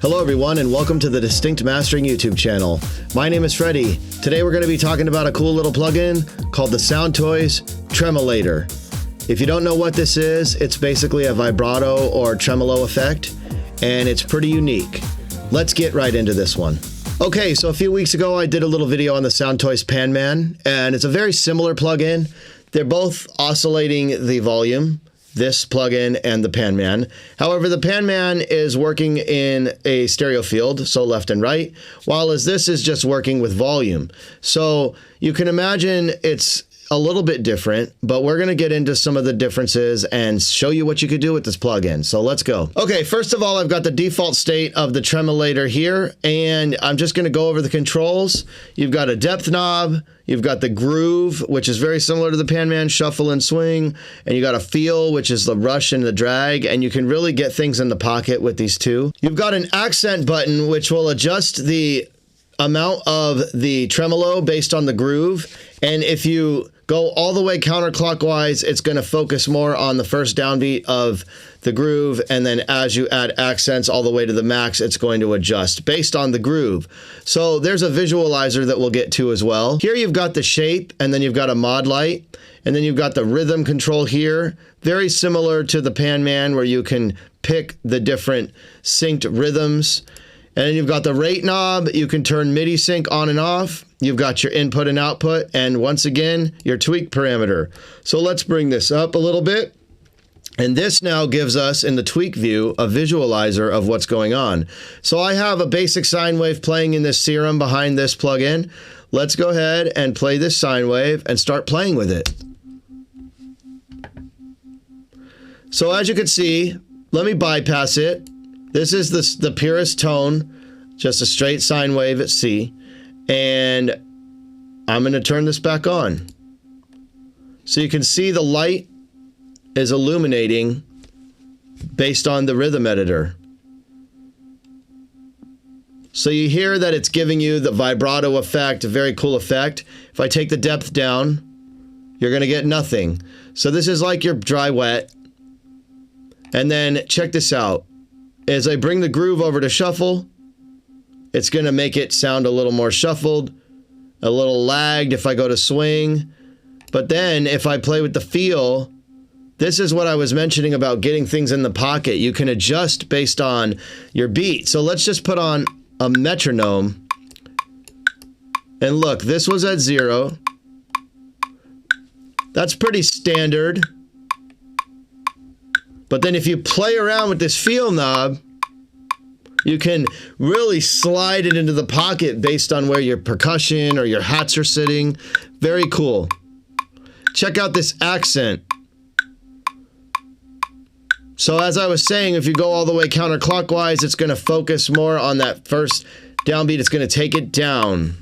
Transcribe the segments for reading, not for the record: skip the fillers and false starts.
Hello everyone and welcome to the Distinct Mastering YouTube channel. My name is Freddie. Today we're going to be talking about a cool little plugin called the Soundtoys Tremolator. If you don't know what this is, it's basically a vibrato or tremolo effect, and it's pretty unique. Let's get right into this one. Okay, so a few weeks ago I did a little video on the Soundtoys Pan Man, and it's a very similar plugin. They're both oscillating the volume, this plugin and the Pan Man. However, the Pan Man is working in a stereo field, so left and right, while as this is just working with volume. So you can imagine it's a little bit different, but we're going to get into some of the differences and show you what you could do with this plugin. So let's go. Okay, first of all, I've got the default state of the tremolator here, and I'm just going to go over the controls. You've got a depth knob, you've got the groove, which is very similar to the Pan Man, shuffle and swing, and you got a feel, which is the rush and the drag, and you can really get things in the pocket with these two. You've got an accent button, which will adjust the amount of the tremolo based on the groove, and if you go all the way counterclockwise, it's going to focus more on the first downbeat of the groove, and then as you add accents all the way to the max, it's going to adjust based on the groove. So there's a visualizer that we'll get to as well. Here you've got the shape, and then you've got a mod light, and then you've got the rhythm control here. Very similar to the Pan Man, where you can pick the different synced rhythms. And then you've got the rate knob. You can turn MIDI sync on and off. You've got your input and output, and once again, your tweak parameter. So let's bring this up a little bit. And this now gives us, in the tweak view, a visualizer of what's going on. So I have a basic sine wave playing in this serum behind this plugin. Let's go ahead and play this sine wave and start playing with it. So as you can see, let me bypass it. This is the purest tone, just a straight sine wave at C. And I'm going to turn this back on. So you can see the light is illuminating based on the rhythm editor. So you hear that it's giving you the vibrato effect, a very cool effect. If I take the depth down, you're going to get nothing. So this is like your dry wet. And then check this out. As I bring the groove over to shuffle, it's going to make it sound a little more shuffled, a little lagged if I go to swing. But then if I play with the feel, this is what I was mentioning about getting things in the pocket. You can adjust based on your beat. So let's just put on a metronome. And look, this was at 0. That's pretty standard. But then if you play around with this feel knob, you can really slide it into the pocket based on where your percussion or your hats are sitting. Very cool. Check out this accent. So as I was saying, if you go all the way counterclockwise, it's going to focus more on that first downbeat. It's going to take it down.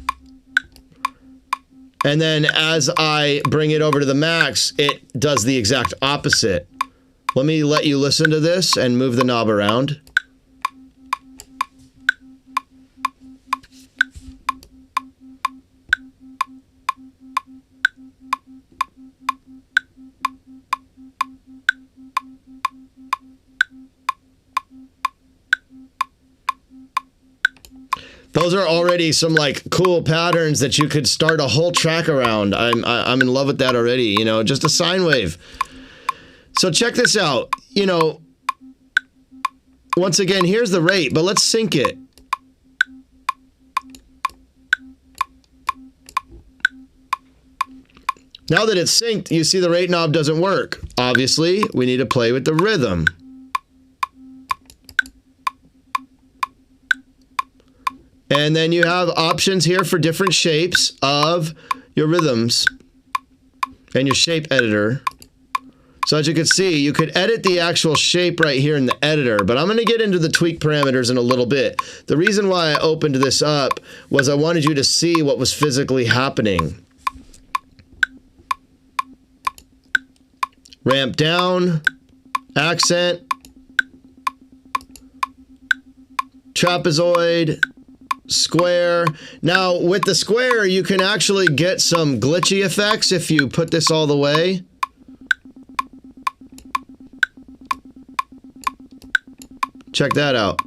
And then as I bring it over to the max, it does the exact opposite. Let me let you listen to this and move the knob around. Those are already some like cool patterns that you could start a whole track around. I'm in love with that already, you know, just a sine wave. So check this out, you know, once again, here's the rate, but let's sync it. Now that it's synced, you see the rate knob doesn't work. Obviously, we need to play with the rhythm. And then you have options here for different shapes of your rhythms and your shape editor. So as you can see, you could edit the actual shape right here in the editor, but I'm going to get into the tweak parameters in a little bit. The reason why I opened this up was I wanted you to see what was physically happening. Ramp down, accent, trapezoid, square. Now with the square, you can actually get some glitchy effects if you put this all the way. Check that out.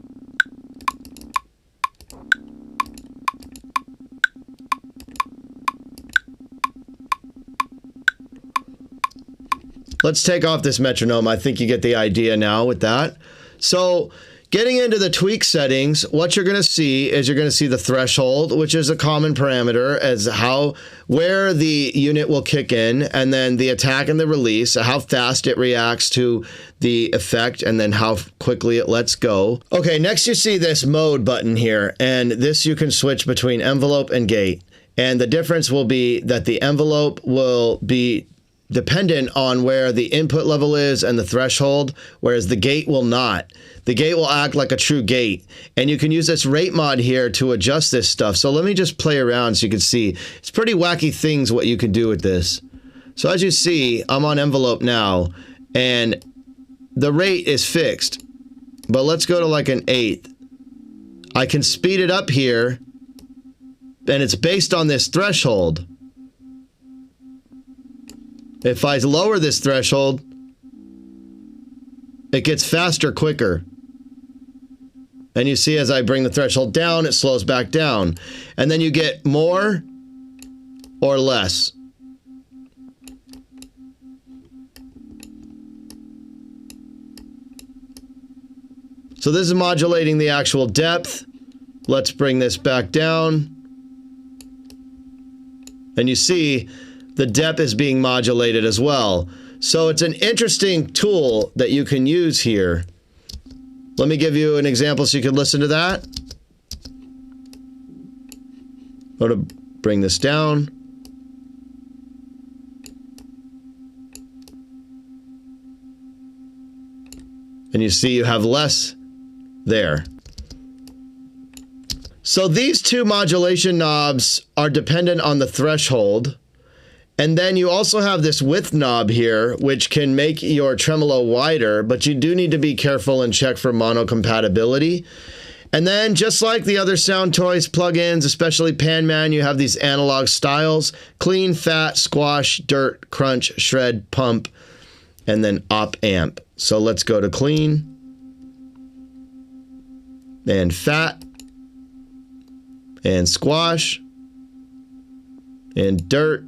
Let's take off this metronome. I think you get the idea now with that. So getting into the tweak settings, what you're going to see is you're going to see the threshold, which is a common parameter as where the unit will kick in, and then the attack and the release, how fast it reacts to the effect, and then how quickly it lets go. Okay, next you see this mode button here, and this you can switch between envelope and gate. And the difference will be that the envelope will be dependent on where the input level is and the threshold, whereas the gate will not. The gate will act like a true gate, and you can use this rate mod here to adjust this stuff. So let me just play around so you can see. It's pretty wacky things what you can do with this. So as you see, I'm on envelope now, and the rate is fixed, but let's go to like an 1/8. I can speed it up here, and it's based on this threshold. If I lower this threshold, it gets faster quicker. And you see as I bring the threshold down, it slows back down. And then you get more or less. So this is modulating the actual depth. Let's bring this back down. And you see the depth is being modulated as well. So it's an interesting tool that you can use here. Let me give you an example so you can listen to that. I'm going to bring this down. And you see you have less there. So these two modulation knobs are dependent on the threshold. And then you also have this width knob here, which can make your tremolo wider, but you do need to be careful and check for mono compatibility. And then just like the other Soundtoys plugins, especially Pan-Man, you have these analog styles: clean, fat, squash, dirt, crunch, shred, pump, and then op amp. So let's go to clean and fat and squash and dirt.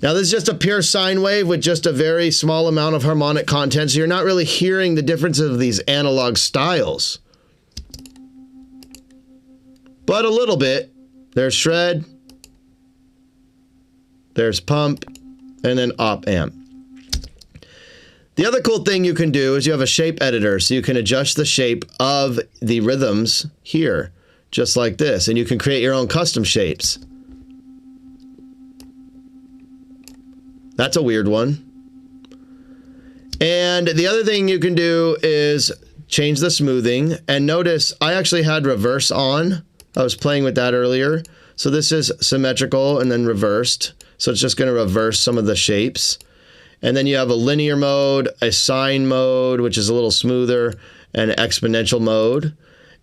Now this is just a pure sine wave with just a very small amount of harmonic content, so you're not really hearing the difference of these analog styles. But a little bit. There's shred, there's pump, and then op amp. The other cool thing you can do is you have a shape editor, so you can adjust the shape of the rhythms here, just like this, and you can create your own custom shapes. That's a weird one. And the other thing you can do is change the smoothing. And notice I actually had reverse on. I was playing with that earlier. So this is symmetrical and then reversed. So it's just going to reverse some of the shapes. And then you have a linear mode, a sine mode, which is a little smoother, and an exponential mode.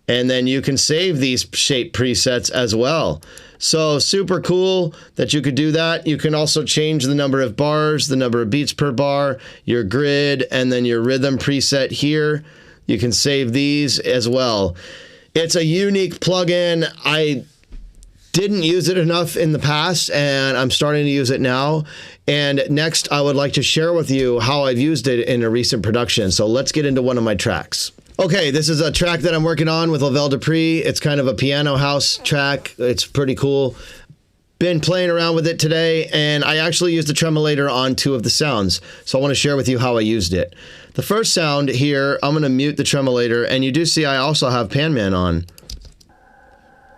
And then you can save these shape presets as well. So super cool that you could do that. You can also change the number of bars, the number of beats per bar, your grid, and then your rhythm preset here. You can save these as well. It's a unique plugin. I didn't use it enough in the past, and I'm starting to use it now. And next, I would like to share with you how I've used it in a recent production. So let's get into one of my tracks. Okay, this is a track that I'm working on with Lavelle Dupree. It's kind of a piano house track. It's pretty cool. Been playing around with it today, and I actually used the tremolator on 2 of the sounds. So I want to share with you how I used it. The first sound here, I'm going to mute the tremolator, and you do see I also have Pan-Man on.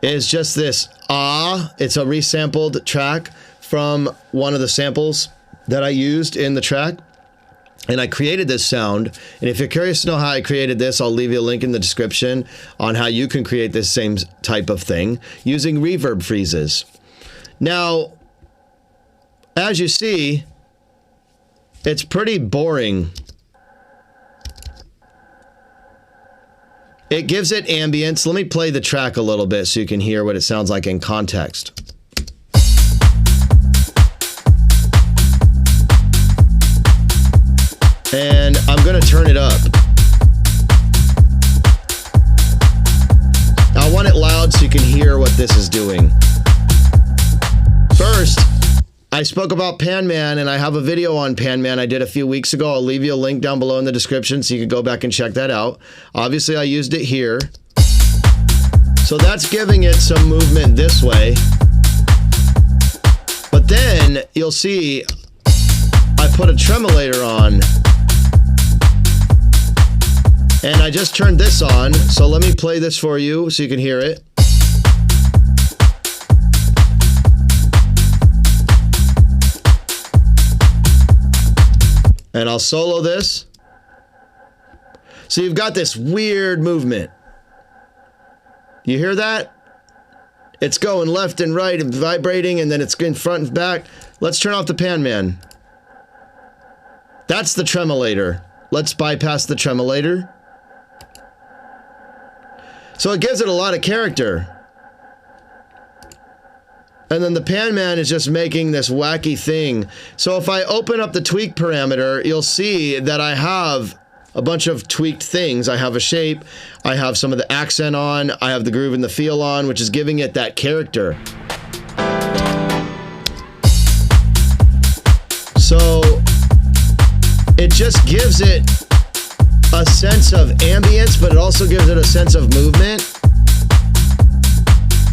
It's just this ah. It's a resampled track from one of the samples that I used in the track. And I created this sound, and if you're curious to know how I created this, I'll leave you a link in the description on how you can create this same type of thing using reverb freezes. Now, as you see, it's pretty boring. It gives it ambience. Let me play the track a little bit so you can hear what it sounds like in context. And I'm going to turn it up. I want it loud so you can hear what this is doing. First, I spoke about Pan Man, and I have a video on Pan Man I did a few weeks ago. I'll leave you a link down below in the description so you can go back and check that out. Obviously, I used it here. So that's giving it some movement this way. But then you'll see I put a tremolator on. And I just turned this on. So let me play this for you so you can hear it. And I'll solo this. So you've got this weird movement. You hear that? It's going left and right and vibrating, and then it's in front and back. Let's turn off the Pan Man. That's the tremolator. Let's bypass the tremolator. So it gives it a lot of character. And then the Pan Man is just making this wacky thing. So if I open up the tweak parameter, you'll see that I have a bunch of tweaked things. I have a shape, I have some of the accent on, I have the groove and the feel on, which is giving it that character. So it just gives it a sense of ambience, but it also gives it a sense of movement,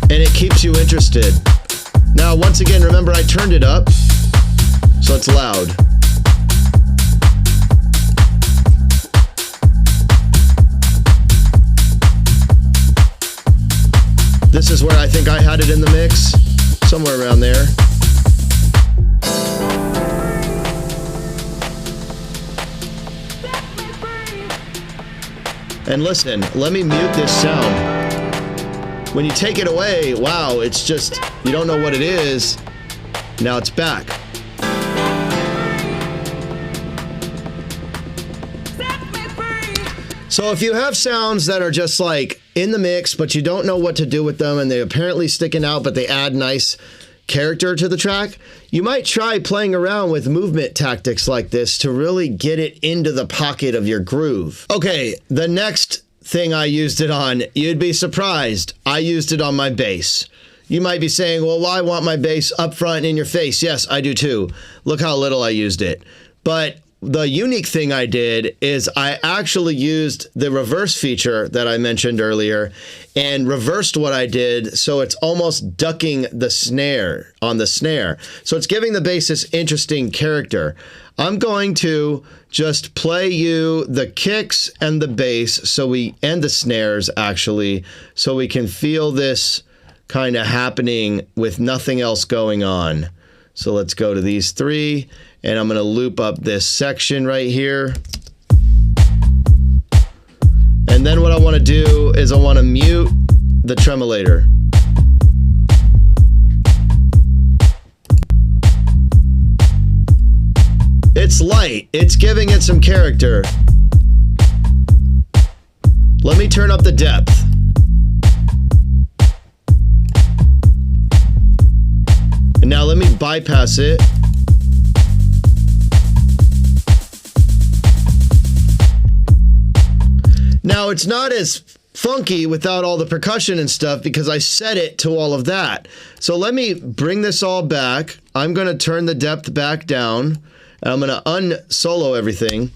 and it keeps you interested. Now, once again, remember I turned it up, so it's loud. This is where I think I had it in the mix, somewhere around there. And listen, let me mute this sound. When you take it away, wow, it's just, you don't know what it is. Now it's back. So if you have sounds that are just like in the mix, but you don't know what to do with them, and they're apparently sticking out, but they add nice character to the track, you might try playing around with movement tactics like this to really get it into the pocket of your groove. Okay, the next thing I used it on, you'd be surprised. I used it on my bass. You might be saying, well, why want my bass up front in your face? Yes, I do too. Look how little I used it. But the unique thing I did is I actually used the reverse feature that I mentioned earlier and reversed what I did, so it's almost ducking the snare on the snare. So it's giving the bass this interesting character. I'm going to just play you the kicks and the bass, and the snares actually, so we can feel this kind of happening with nothing else going on. So let's go to these three, and I'm going to loop up this section right here. And then what I want to do is I want to mute the tremolator. It's light. It's giving it some character. Let me turn up the depth. And now let me bypass it. Now it's not as funky without all the percussion and stuff because I set it to all of that. So let me bring this all back. I'm going to turn the depth back down, and I'm going to unsolo everything,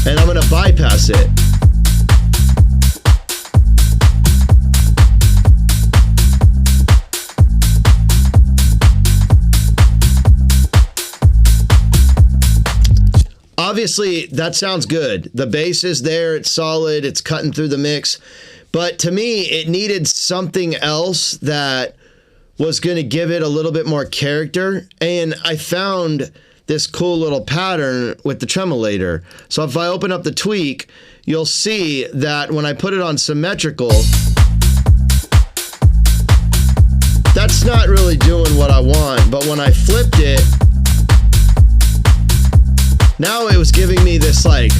and I'm going to bypass it. Obviously, that sounds good. The bass is there, it's solid, it's cutting through the mix. But to me, it needed something else that was going to give it a little bit more character. And I found this cool little pattern with the tremolator. So if I open up the tweak, you'll see that when I put it on symmetrical, that's not really doing what I want. But when I flipped it, now it was giving me this, like,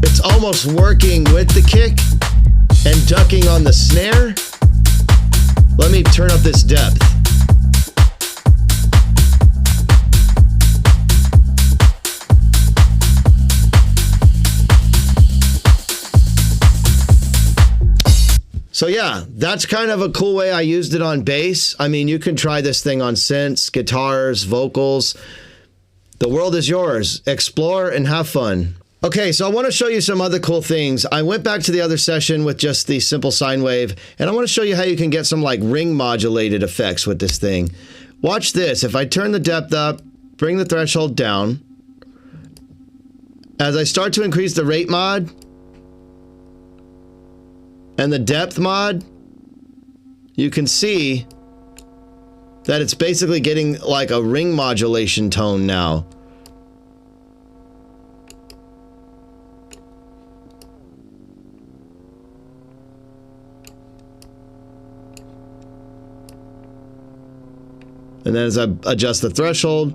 it's almost working with the kick and ducking on the snare. Let me turn up this depth. So yeah, that's kind of a cool way I used it on bass. I mean, you can try this thing on synths, guitars, vocals. The world is yours. Explore and have fun. Okay, so I want to show you some other cool things. I went back to the other session with just the simple sine wave, and I want to show you how you can get some like ring modulated effects with this thing. Watch this. If I turn the depth up, bring the threshold down, as I start to increase the rate mod and the depth mod, you can see that it's basically getting like a ring modulation tone now. And then as I adjust the threshold,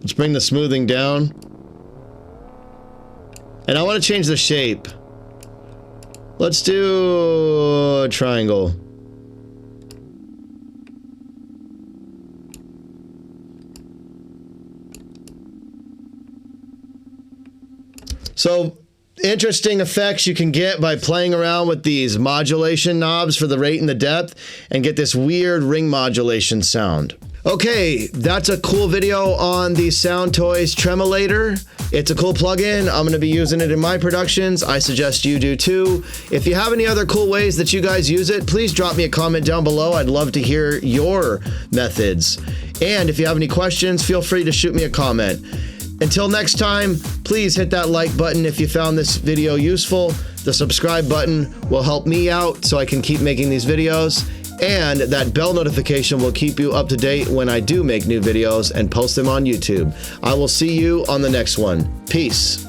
let's bring the smoothing down. And I want to change the shape. Let's do a triangle. So, interesting effects you can get by playing around with these modulation knobs for the rate and the depth and get this weird ring modulation sound. Okay, that's a cool video on the Soundtoys Tremolator. It's a cool plugin. I'm going to be using it in my productions. I suggest you do too. If you have any other cool ways that you guys use it, please drop me a comment down below. I'd love to hear your methods. And if you have any questions, feel free to shoot me a comment. Until next time, please hit that like button if you found this video useful. The subscribe button will help me out so I can keep making these videos. And that bell notification will keep you up to date when I do make new videos and post them on YouTube. I will see you on the next one. Peace.